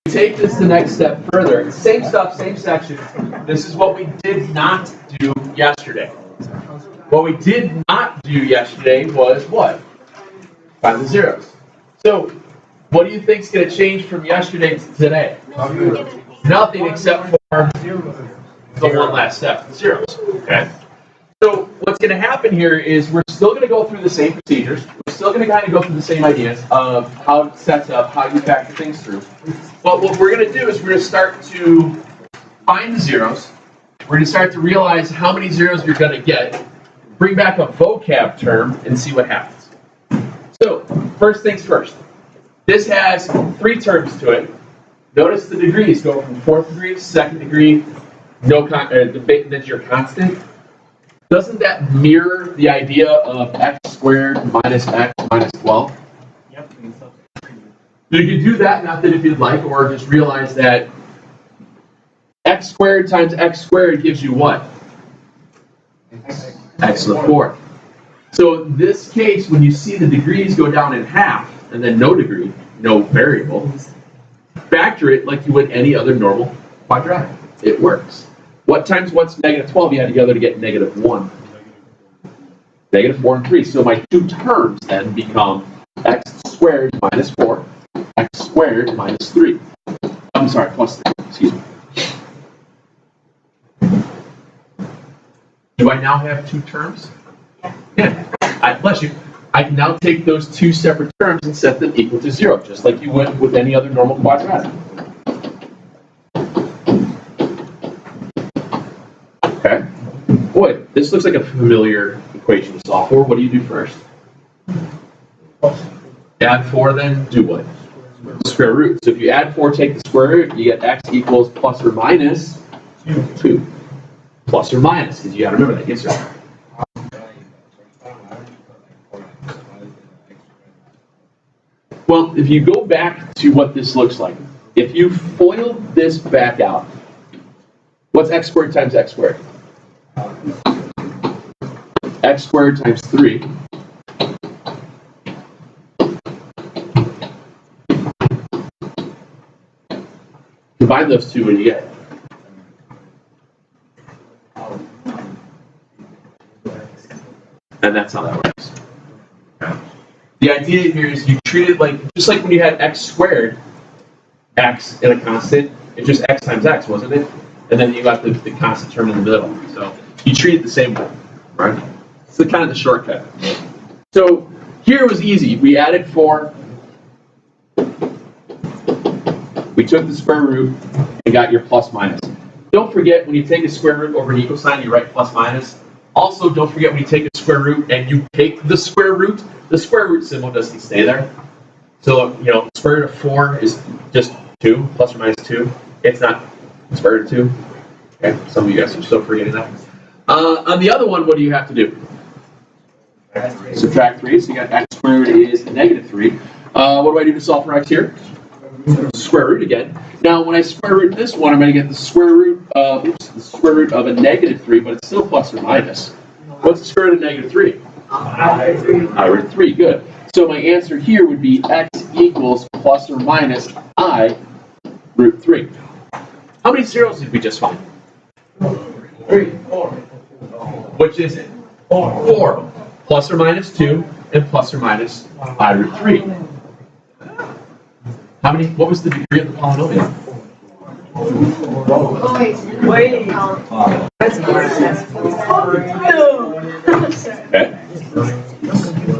take this the next step further. Same stuff, same section. This is what we did not do yesterday. What we did not do yesterday was what? Find the zeros. So, what do you think is going to change from yesterday to today? Nothing except for the one last step, the zeros. Okay. So what's going to happen here is we're still going to go through the same procedures. We're still going to kind of go through the same ideas of how it sets up, how you factor things through. But what we're going to do is we're going to start to find the zeros. We're going to start to realize how many zeros you're going to get, bring back a vocab term, and see what happens. So first things first. This has 3 terms to it. Notice the degrees go from 4th degree to 2nd degree. That's your constant. Doesn't that mirror the idea of x squared minus x minus 12? Yep. You can do that method if you'd like, or just realize that x squared times x squared gives you what? X to the 4th. So in this case, when you see the degrees go down in half, and then no degree, no variable, factor it like you would any other normal quadratic. It works. What times what's negative 12? You had together to get negative 1. Negative 4 and 3. So my 2 terms then become x squared minus 4, x squared minus 3. I'm sorry, plus 3. Excuse me. Do I now have 2 terms? Yeah. Bless you. I can now take those 2 separate terms and set them equal to 0, just like you would with any other normal quadratic. Okay. Boy, this looks like a familiar equation to solve for. What do you do first? Add 4, then do what? Square root. So if you add 4, take the square root, you get x equals plus or minus 2. Plus or minus, because you got to remember that. Yes, sir. Well, if you go back to what this looks like, if you FOIL this back out, what's x squared times x squared? X squared times 3. Combine those 2, what do you get? And that's how that works. The idea here is you treat it like, just like when you had x squared, x in a constant, it's just x times x, wasn't it? And then you got the constant term in the middle. So you treat it the same way, right? It's kind of the shortcut. So here it was easy. We added 4. We took the square root and got your plus minus. Don't forget, when you take a square root over an equal sign, you write plus minus. Also, don't forget when you take a square root and you take the square root symbol doesn't stay there. So, the square root of 4 is just 2, plus or minus 2. It's not square root of 2. Okay, some of you guys are still forgetting that. On the other one, what do you have to do? Subtract 3, so you got x squared is negative 3. What do I do to solve for x here? Square root again. Now, when I square root this one, I'm going to get the square root of a negative 3, but it's still plus or minus. What's the square root of negative 3? I root 3, good. So my answer here would be x equals plus or minus I root 3. How many zeros did we just find? 3. 4. Which is it? 4. Plus or minus 2 and plus or minus I root 3. How many? What was the degree of the polynomial? Okay.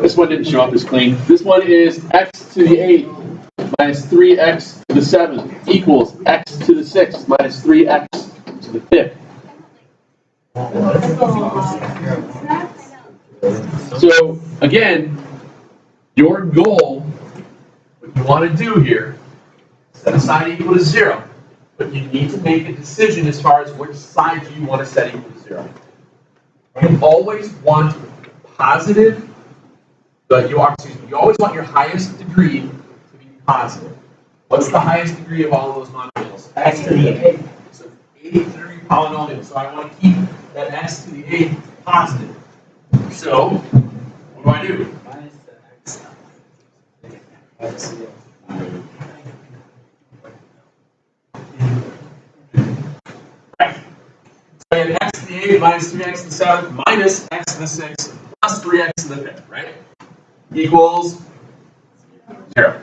This one didn't show up as clean. This one is x to the 8th minus 3x to the 7th equals x to the 6th minus 3x to the 5th. So, again, your goal, what you want to do here, set aside equal to 0. But you need to make a decision as far as which side you want to set equal to 0. You always want positive, but you always want your highest degree to be positive. What's the highest degree of all of those monomials? X to the 8th. So 8th degree polynomial. So I want to keep that x to the 8th positive. So what do? 8 minus 3x to the 7th minus x to the 6th plus 3x to the 5th, right? Equals 0.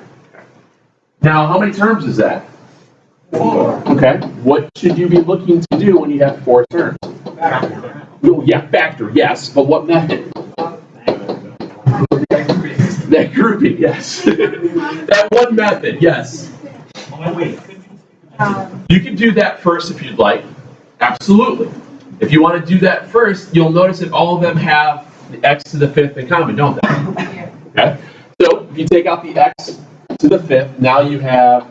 Now, how many terms is that? 4. Okay. What should you be looking to do when you have 4 terms? Factor. Oh, yeah, factor, yes. But what method? That grouping, yes. That one method, yes. You can do that first if you'd like. Absolutely. If you want to do that first, you'll notice that all of them have the x to the 5th in common, don't they? Okay. So if you take out the x to the 5th, now you have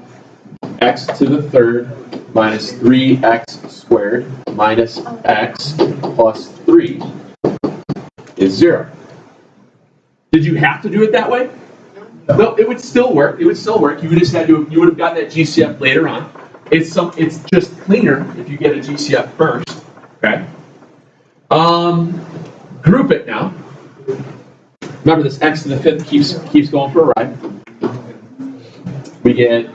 x to the 3rd minus 3x squared minus x plus 3 is 0. Did you have to do it that way? No, it would still work. It would still work. You would just had to. You would have gotten that GCF later on. It's just cleaner if you get a GCF first. Okay. Group it now. Remember, this x to the 5th keeps going for a ride. We get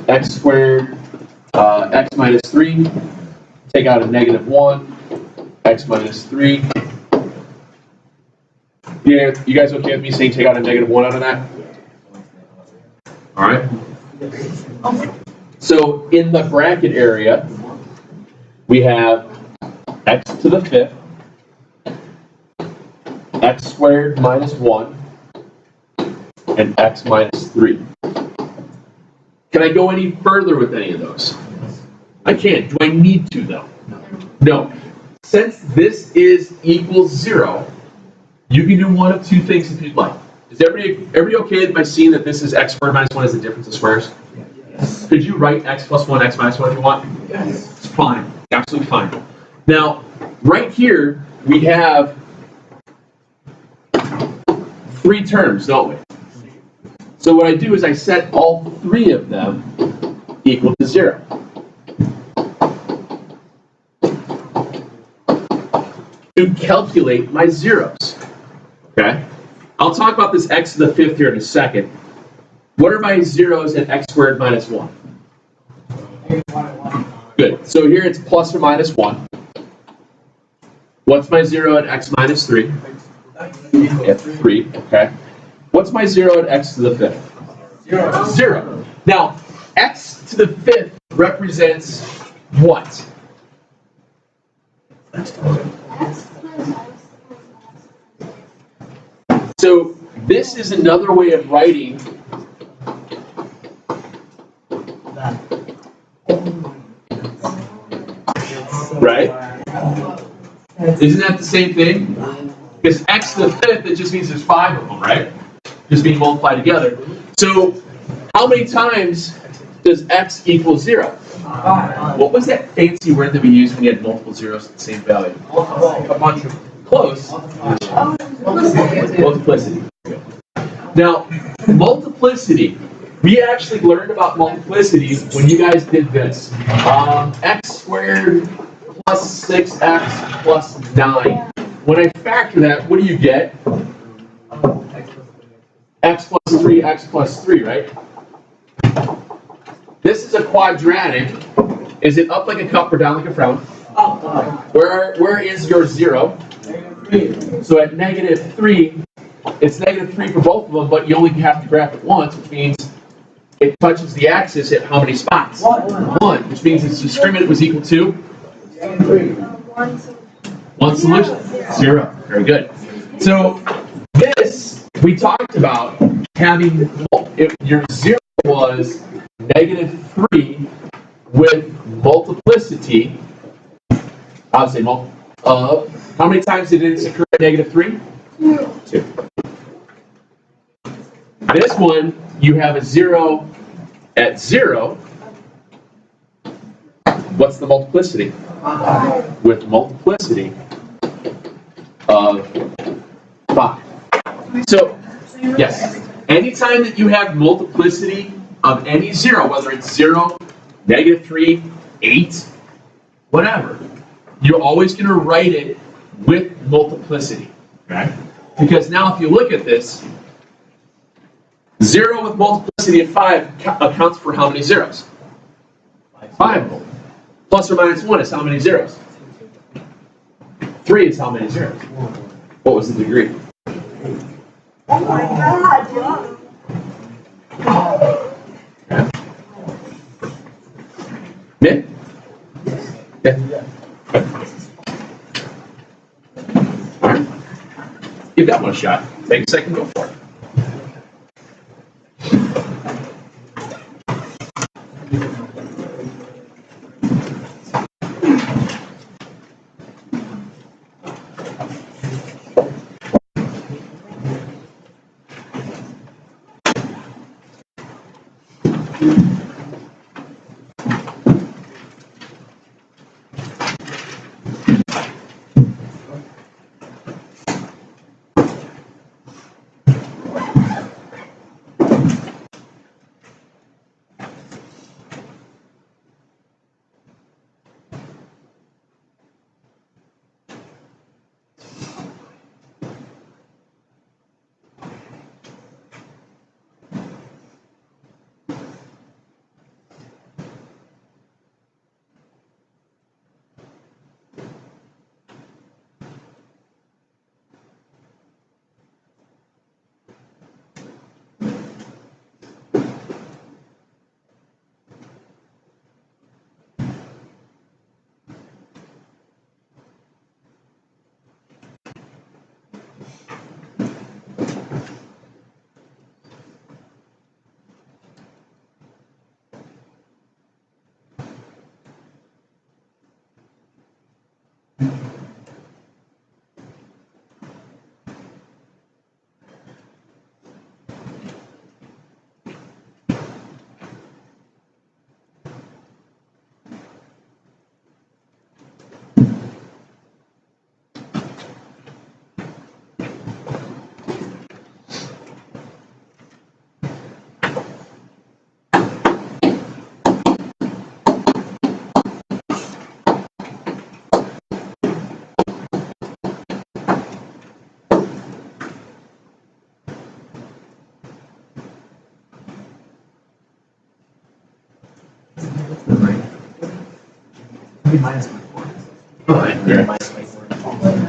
x squared, x minus 3. Take out a negative 1. X minus 3. Yeah, you guys okay with me saying take out a negative 1 out of that? All right. So in the bracket area, we have x to the 5th, x squared minus 1, and x minus 3. Can I go any further with any of those? I can't. Do I need to, though? No. Since this is equals 0, you can do one of two things if you'd like. Is everybody okay by seeing that this is x squared minus 1 is the difference of squares? Yes. Could you write x plus 1, x minus 1 if you want? Yes. It's fine. Absolutely fine. Now, right here, we have 3 terms, don't we? So what I do is I set all 3 of them equal to 0. To calculate my zeros. Okay? I'll talk about this x to the 5th here in a second. What are my zeros at x squared minus 1? Good. So here it's plus or minus 1. What's my 0 at x minus 3? At 3. Okay. What's my 0 at x to the 5th? 0. Now, x to the 5th represents what? So this is another way of writing right? Isn't that the same thing? Because x to the 5th, it just means there's 5 of them, right? Just being multiplied together. So how many times does x equal 0? 5. What was that fancy word that we used when you had multiple zeros at the same value? A bunch of close. Multiplicity. Now, multiplicity. We actually learned about multiplicity when you guys did this. X squared plus 6x plus 9. When I factor that, what do you get? X plus 3, x plus 3, right? This is a quadratic. Is it up like a cup or down like a frown? Up. Where is your 0? So at negative 3, it's negative 3 for both of them, but you only have to graph it once, which means it touches the axis at how many spots? 1, which means its discriminant was equal to? 1 solution? 0. Very good. So this, we talked about having, if your 0 was negative 3 with multiplicity, I'll say how many times did it occur at negative 3? 2. This one, you have a 0 at 0. What's the multiplicity? 5. With multiplicity of 5. So, yes, anytime that you have multiplicity of any 0, whether it's 0, negative 3, 8, whatever, you're always going to write it with multiplicity, right? Because now if you look at this, 0 with multiplicity of 5 accounts for how many zeros? 5 of them. Plus or minus 1 is how many zeros? 3 is how many zeros? What was the degree? Oh my God! Yeah. Mid? Yeah. All right. Give that one a shot. Take a second, go for it.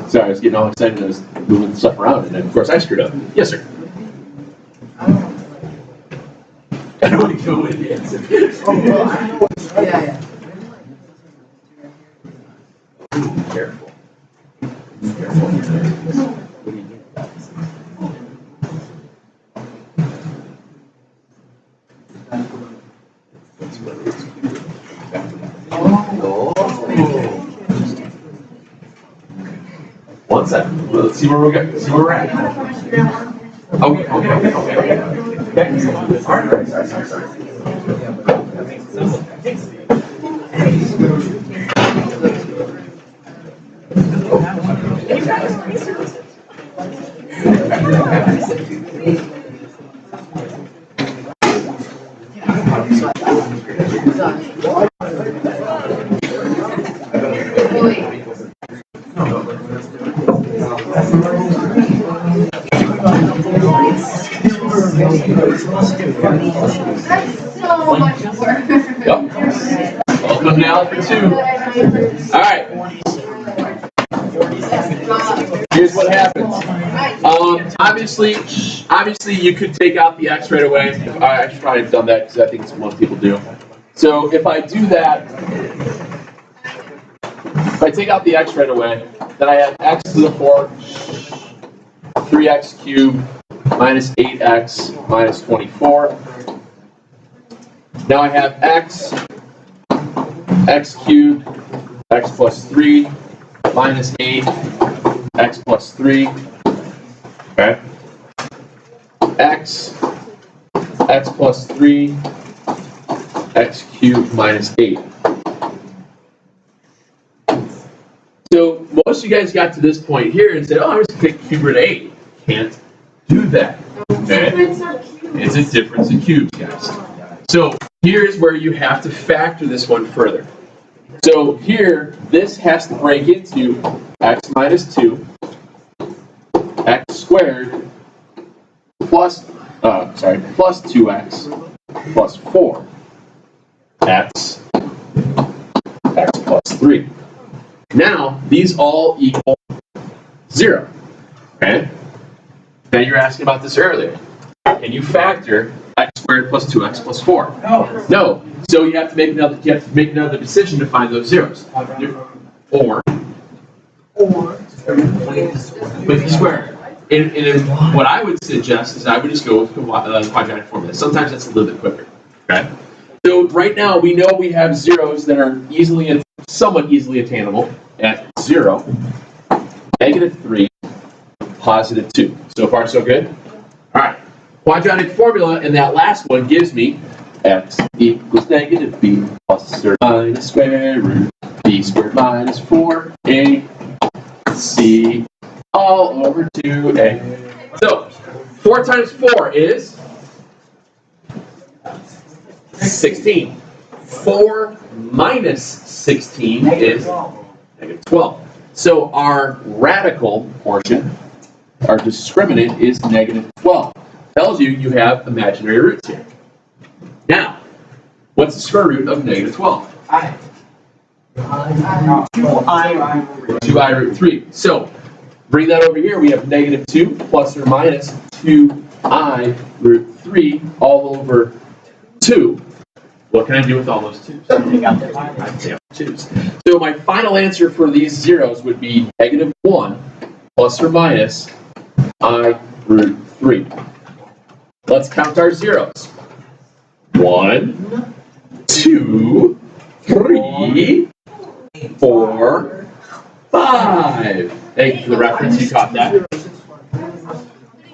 Sorry, I was getting all excited. I was moving stuff around, and then, of course, I screwed up. Yes, sir. I don't want to go with the answer. Yeah. Careful. Careful. One second. Let's see where we're going. See where we're at. Okay. All right. Sorry. That's so much work. Yep. Welcome to Algebra 2. All right. Here's what happens. Obviously, you could take out the x right away. I should probably have done that because I think it's what most people do. So if I do that, if I take out the x right away, then I have x to the 4th, 3x cubed minus 8x minus 24. Now I have x cubed, x plus 3 minus 8, x plus 3. Okay. X plus 3, x cubed minus 8. So most of you guys got to this point here and said, oh, I'm just going to pick cube root of 8. Can't do that. Okay? It's a difference in cubes, guys. So here's where you have to factor this one further. So here, this has to break into x minus 2, x squared, plus 2x plus 4. That's x plus 3. Now, these all equal 0. Okay? Now you're asking about this earlier. Can you factor x squared plus 2x plus 4? No. No. So you have to make another decision to find those zeros. Or with the square. And what I would suggest is I would just go with the quadratic formula. Sometimes that's a little bit quicker. Okay? So right now we know we have zeros that are somewhat easily attainable at 0, -3, +2. So far so good? All right. Quadratic formula in that last one gives me x equals -b plus or minus square root b squared minus 4ac all over 2a. So 4 times 4 is 16. 4 minus 16 is -12. So our radical portion, our discriminant, is -12. Tells you you have imaginary roots here. Now, what's the square root of -12? 2i root 3. So, bring that over here. We have -2 plus or minus 2i root 3 all over 2. What can I do with all those 2's? I take out the 2's. So my final answer for these zeros would be -1 plus or minus I root 3. Let's count our zeros. 1, 2, 3, 4, 5. Thank you for the reference. You caught that.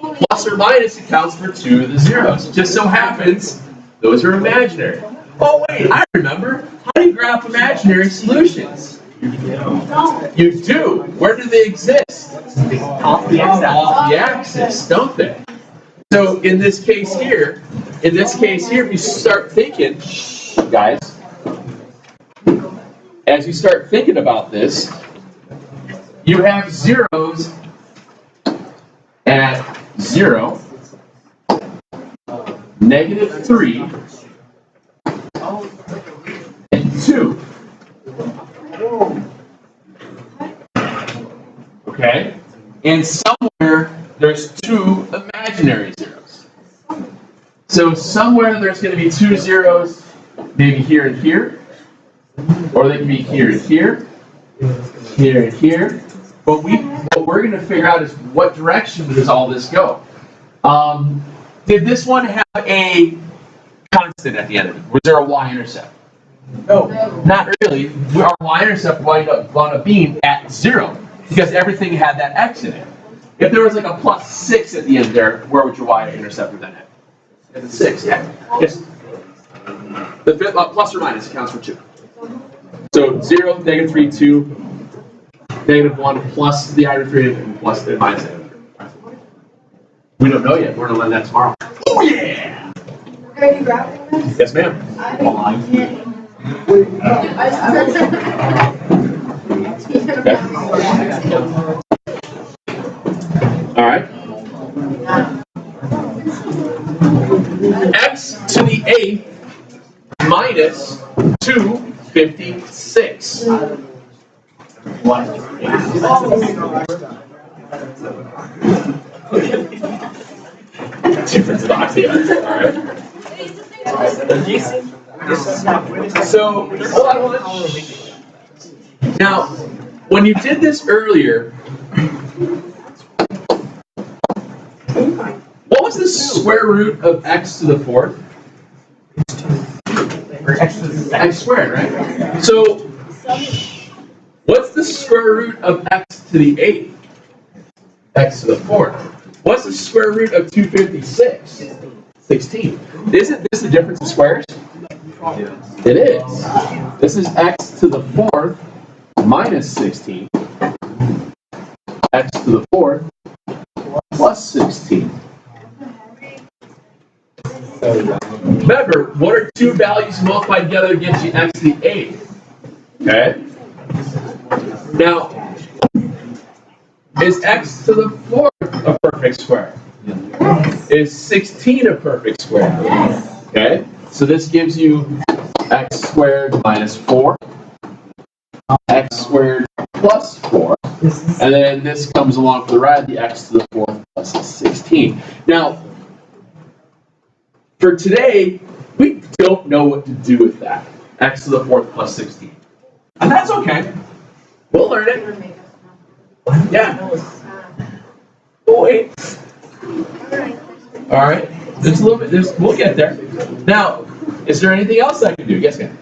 Plus or minus accounts for 2 of the zeros. Just so happens, those are imaginary. Oh wait, I remember. How do you graph imaginary solutions? You do. Where do they exist? Off the Off the axis, don't they? So in this case here, if you start thinking, guys, as you start thinking about this, you have zeros at 0, -3, and 2. Okay? And somewhere there's 2 imaginary zeros. So somewhere there's going to be 2 zeros, maybe here and here, or they can be here and here, here and here. But what we're going to figure out is what direction does all this go? Did this one have a constant at the end of it? Was there a y-intercept? No. Not really. Our y-intercept wound up being at 0 because everything had that x in it. If there was like a +6 at the end there, where would your y-intercept have been at? At the 6, yeah. Yes. The plus or minus accounts for 2. So 0, -3, 2, -1, plus the I root 3, and plus the minus I root 3. We don't know yet. We're going to learn that tomorrow. Oh, yeah! Are you graphing this? Yes, ma'am. I can't. Okay. All right. X to the 8th minus 256. Different thoughts here. All right. So, hold on. Now, when you did this earlier, what was the square root of x to the 4th? X squared, right? So, what's the square root of x to the 8th? X to the 4th. What's the square root of 256? 16. Isn't this a difference of squares? It is. This is x to the 4th minus 16. X to the 4th plus 16. Remember, what are 2 values multiplied together to get you x to the 8th? Okay? Now, is x to the 4th a perfect square? Yes. Is 16 a perfect square? Yes. Okay? So this gives you x squared minus 4, x squared plus 4, And then this comes along for the ride, the x to the 4th plus 16. Now, for today, we don't know what to do with that. X to the 4th plus 16. And that's okay. We'll learn it. Yeah. Oh, wait. All right. There's a little bit. We'll get there. Now, is there anything else I can do? Yes, ma'am.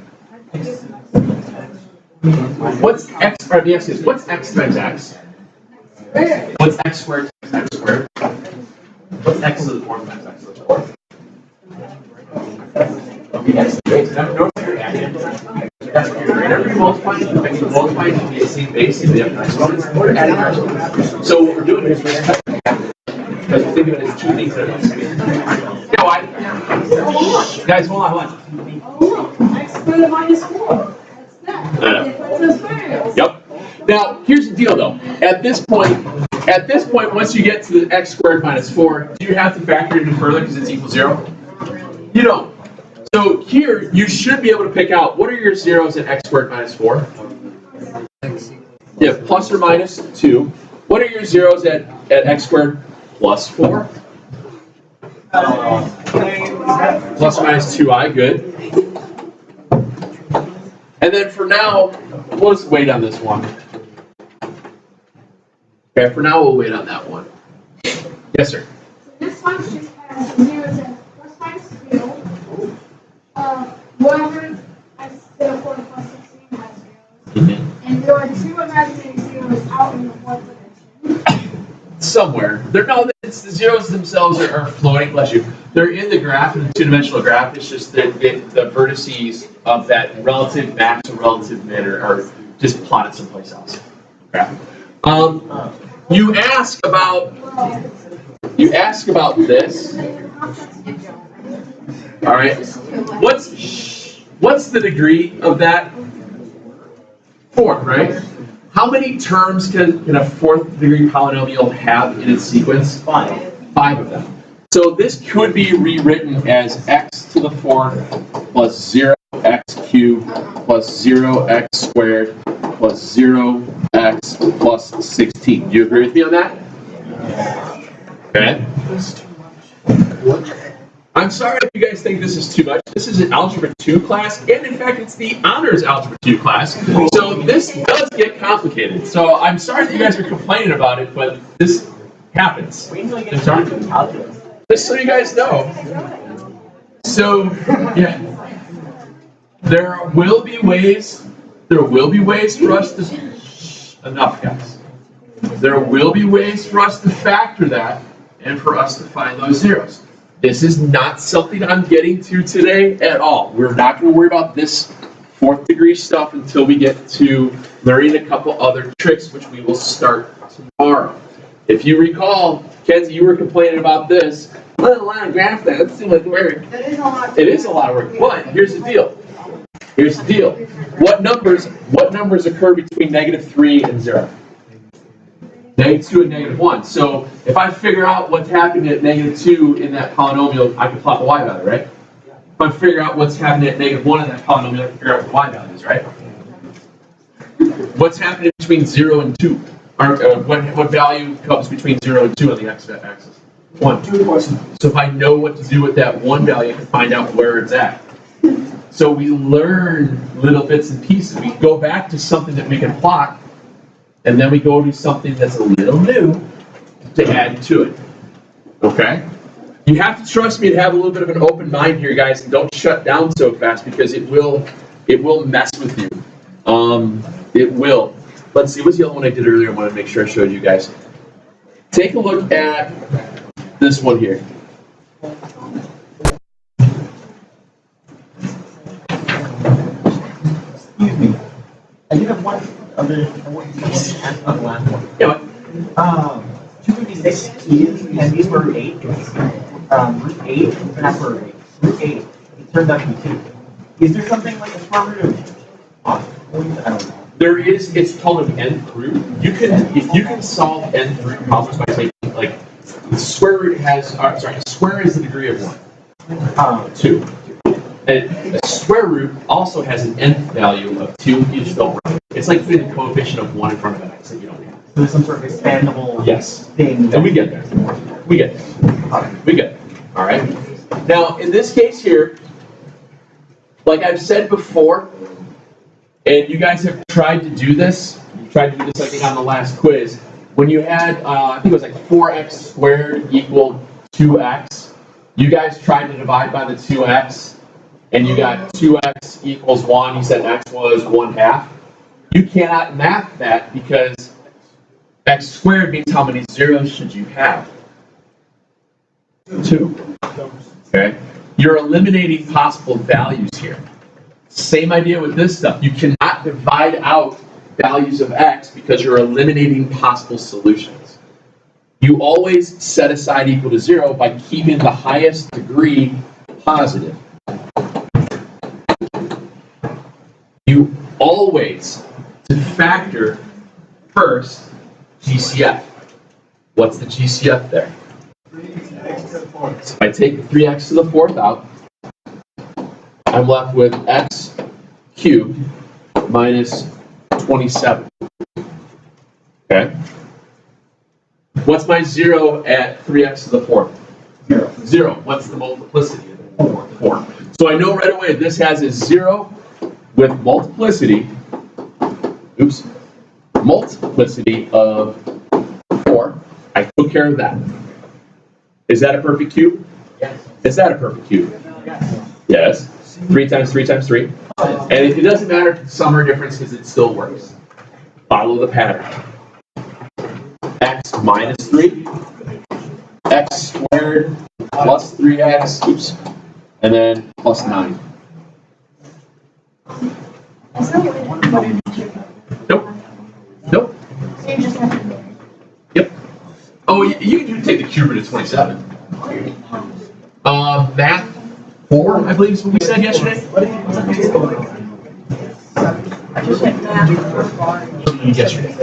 What's x? Or the x is what's x times x? What's x squared times x squared? What's x to the 4th times x to the 4th? Okay, that's the base. Notice you're adding. That's what you're doing. Whenever you multiply, you multiply to the same base. So you have exponents. We're adding our exponents. So what we're doing is we're because think of it as two things that are the same. You know why? Guys, hold on. Oh, x squared minus 4. That's that. Yep. Now, here's the deal, though. At this point, once you get to the x squared minus 4, do you have to factor it in further because it's equal 0? You don't. So here, you should be able to pick out what are your zeros at x squared minus 4? Yeah, plus or minus 2. What are your zeros at x squared plus 4? Plus or minus 2i, good. And then for now, we'll just wait on this one. Okay, for now we'll wait on that one. Yes, sir. This function has zeros and plus minus 2. Whatever x to the 4th plus 16 has zeros. And there are two imaginary zeros out in the 4th dimension. Somewhere. The zeros themselves are floating, bless you. They're in the graph, in the two-dimensional graph. It's just that the vertices of that relative max or relative mid are just plotted someplace else. Okay. You ask about this. All right. What's the degree of that? 4, right? How many terms can a 4th degree polynomial have in its sequence? 5. 5 of them. So this could be rewritten as x to the 4th plus 0x cubed plus 0x squared plus 0x plus 16. Do you agree with me on that? Okay. I'm sorry if you guys think this is too much. This is an Algebra 2 class, and in fact, it's the Honors Algebra 2 class. So this does get complicated. So I'm sorry that you guys are complaining about it, but this happens. I'm sorry. Just so you guys know. So, yeah. There will be ways for us to... Enough, guys. There will be ways for us to factor that and for us to find those zeros. This is not something I'm getting to today at all. We're not going to worry about this 4th degree stuff until we get to learning a couple other tricks, which we will start tomorrow. If you recall, Kenzie, you were complaining about this. Let alone graph that. That's too much work. It is a lot of work. But here's the deal. What numbers occur between -3 and 0? -2 and -1. So if I figure out what's happening at -2 in that polynomial, I can plot the y value, right? If I figure out what's happening at -1 in that polynomial, I can figure out what the y value is, right? What's happening between 0 and 2? Or what value comes between 0 and 2 on the x-axis? 1. So if I know what to do with that 1 value, I can find out where it's at. So we learn little bits and pieces. We go back to something that we can plot, and then we go to something that's a little new to add to it. Okay? You have to trust me and have a little bit of an open mind here, guys, and don't shut down so fast because it will mess with you. It will. Let's see, what's the other one I did earlier? I want to make sure I showed you guys. Take a look at this one here. Excuse me. I do have one other last one. Yeah. 256 can be for root 8. Root 8, not for root 8. It turns out to be 2. Is there something like a square root of? I don't know. There is. It's called an nth root. If you can solve nth root problems by taking like the square root has. Square is the degree of 1. 2. And a square root also has an nth value of 2. You just don't write it. It's like putting the coefficient of 1 in front of an x that you don't have. there's some sort of expandable Yes. thing. And we get there. We get there. We get there. All right. Now, in this case here, like I've said before, and you guys have tried to do this. You tried to do this, I think, on the last quiz. When you had, I think it was like 4x squared equal 2x, you guys tried to divide by the 2x, and you got 2x equals 1. You said x was 1/2. You cannot math that because x squared means how many zeros should you have? 2. Okay? You're eliminating possible values here. Same idea with this stuff. You cannot divide out values of x because you're eliminating possible solutions. You always set aside equal to 0 by keeping the highest degree positive. You always, to factor first, GCF. What's the GCF there? So if I take the 3x to the 4th out, I'm left with x cubed minus 27. Okay? What's my 0 at 3x to the 4th? 0. What's the multiplicity of it? 4. So I know right away this has a 0 with multiplicity. Oops. Multiplicity of 4. I took care of that. Is that a perfect cube? Yes. Is that a perfect cube? Yes. Yes. 3 times 3 times 3. And it doesn't matter if it's sum or difference because it still works. Follow the pattern. X minus 3. X squared plus 3x. Oops. And then plus 9. Is there a way to put it in? Nope. Nope. So you just have to. Yep. Oh, you can take the cube root of 27. Math 4, I believe is what we said yesterday. Yesterday.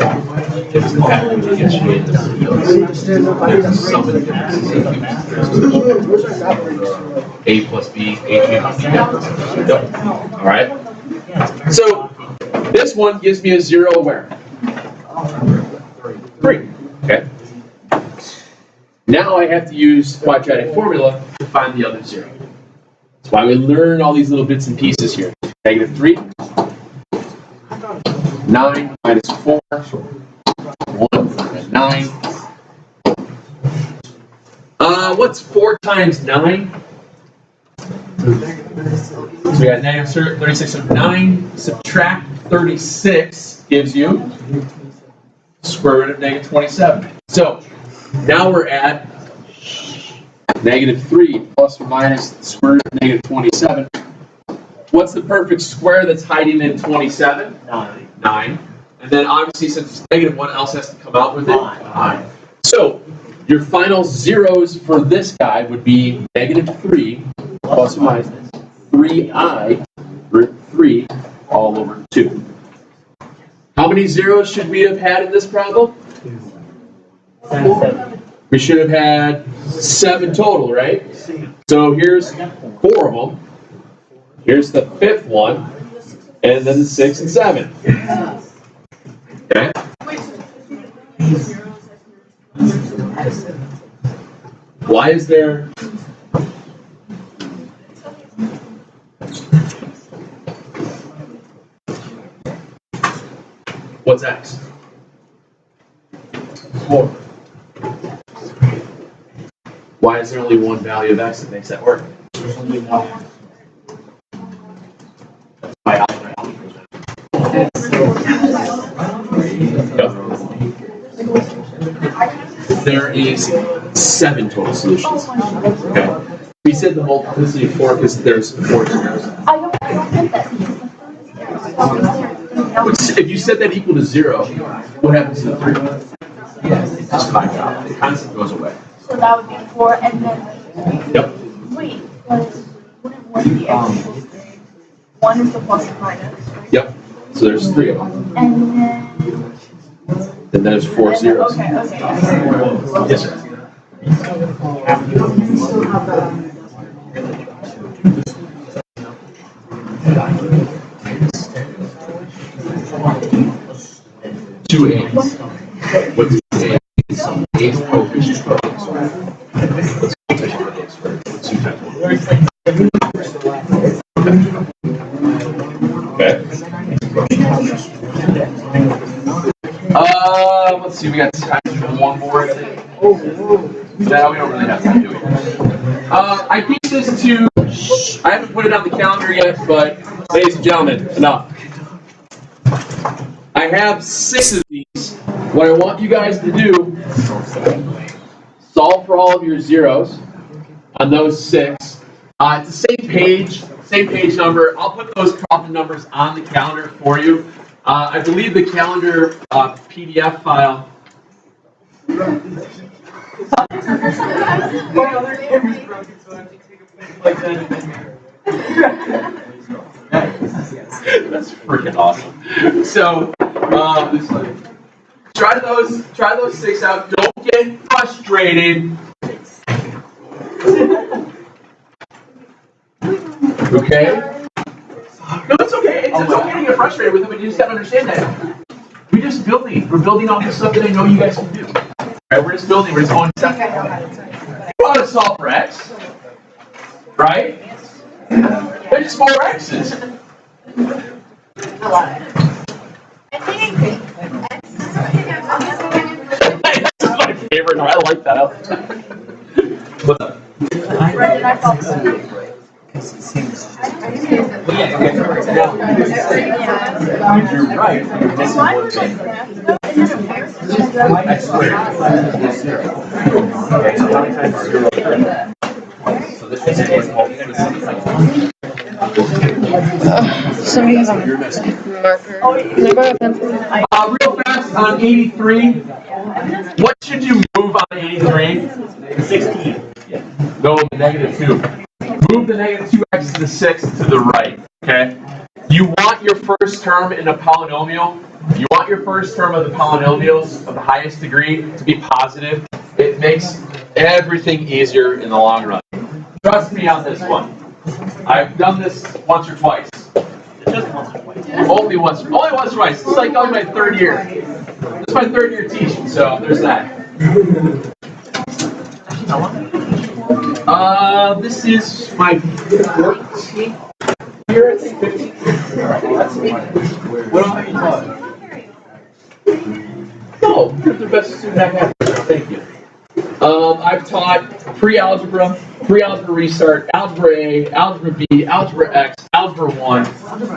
It was the pattern yesterday. There's some of the A plus B, A cubed. Nope. All right. So this one gives me a 0 where? 3. Okay. Now I have to use quadratic formula to find the other 0. That's why we learn all these little bits and pieces here. Negative 3, 9 minus 4, 1 and 9. What's 4 times 9? So we got negative 36 of 9. Subtract 36 gives you square root of negative 27. So now we're at negative 3 plus or minus the square root of negative 27. What's the perfect square that's hiding in 27? 9. And then obviously since it's negative, what else has to come out with it? 9. So your final zeros for this guy would be negative 3 plus or minus 3i root 3 all over 2. How many zeros should we have had in this problem? 7. We should have had 7 total, right? So here's 4 of them. Here's the 5th one, and then the 6th and 7th. Okay? Why is there? What's x? 4. Why is there only one value of x that makes that work? There is 7 total solutions. Okay. We said the multiplicity of 4 because there's 4 zeros. I don't get that. If you set that equal to 0, what happens to the 3? Just 5 out. The constant goes away. So that would be 4, and then. Yep. Wait, but wouldn't 1 be x equals 3? 1 is the plus and minus, right? Yep. So there's 3 of them. And then. Then there's 4 zeros. Okay. Yes, sir. 2 A's. What's some age coefficient for x squared? What's the coefficient for x squared? 2 times 1. Okay. Let's see, we got time for one more. No, we don't really have time to do it. I think this too. I haven't put it on the calendar yet, but ladies and gentlemen, enough. I have 6 of these. What I want you guys to do, solve for all of your zeros on those 6. It's the same page number. I'll put those problem numbers on the calendar for you. I believe the calendar PDF file. That's freaking awesome. So, try those 6 out. Don't get frustrated. Okay? No, it's okay. It's okay to get frustrated with it, but you just gotta understand that we're just building. We're building off the stuff that I know you guys can do. Right? We're just building. We're just going step. You know how to solve for x, right? There's just 4 x's. That's my favorite. I like that. What's up? You're right. X squared. Okay, so how many times is 0? So this is Somebody has a marker. Can I borrow a pencil? real fast on 83. What should you move on 83? 16. No, the -2. Move the -2x to the 6 to the right. Okay. You want your first term in a polynomial. You want your first term of the polynomials of the highest degree to be positive. It makes everything easier in the long run. Trust me on this one. I've done this once or twice. Just once or twice. Only once or twice. It's like only my 3rd year. This is my 3rd year teaching, so there's that. This is my 14th year, I think 15th. What have you taught? No, you're the best student I've had. Thank you. I've taught pre-algebra restart, algebra A, algebra B, algebra X, algebra 1,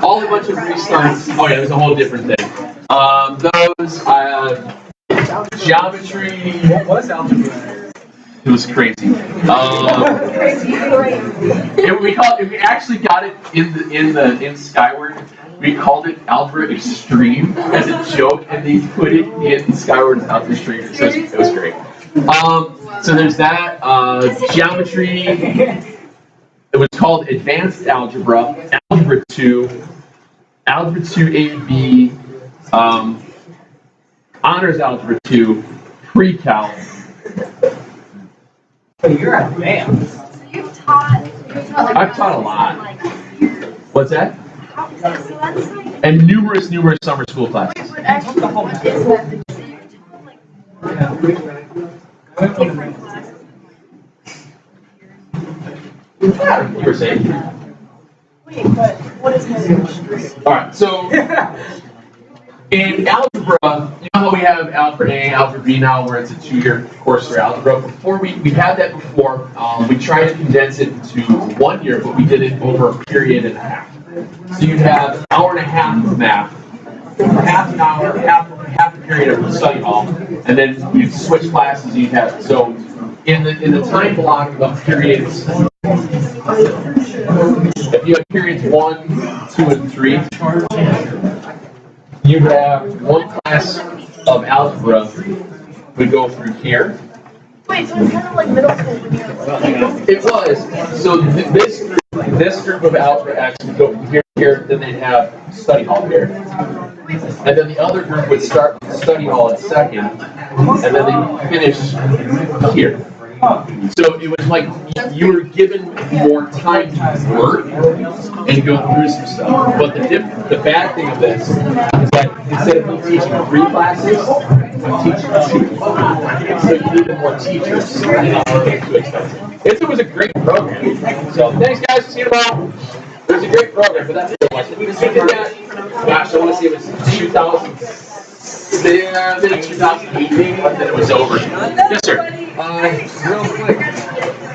all a bunch of restarts. Oh yeah, there's a whole different thing. Geometry. What is algebra? It was crazy. We actually got it in Skyward. We called it Algebra Extreme as a joke, and they put it in Skyward as Algebra Extreme. So it was great. So there's that. Geometry. It was called Advanced Algebra, Algebra 2, Algebra 2A and B, Honors Algebra 2, Pre-Calc. You're advanced. So you've taught I've taught a lot. What's that? So that's like. And numerous summer school classes. But actually, what is that? So you've taught like different classes. You were saying? Wait, but what is that? All right. So in algebra, you know how we have algebra A, algebra B now, where it's a 2-year course for algebra. Before we had that before. We tried to condense it into 1 year, but we did it over a period and a half. So you'd have an hour and a half of math, half an hour, half a period of study hall, and then you'd switch classes. You'd have so in the time block of periods. If you have periods 1, 2, and 3, you have 1 class of algebra would go through here. Wait, so it's kind of like middle school when you're. It was. So this group of algebra X would go from here to here, then they'd have study hall here. And then the other group would start with study hall at second, and then they finish here. So it was like you were given more time to work and go through some stuff. But the bad thing of this is that instead of me teaching 3 classes, I'm teaching 2. So you needed more teachers. It's too expensive. It was a great program. So thanks guys, see you tomorrow. It was a great program, but that's it. We did that, gosh, I want to say it was 2000. Yeah, then 2008 maybe, and then it was over. Yes, sir. Real quick,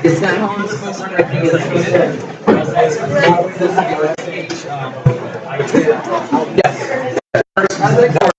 is that how I'm supposed to get it? Yes.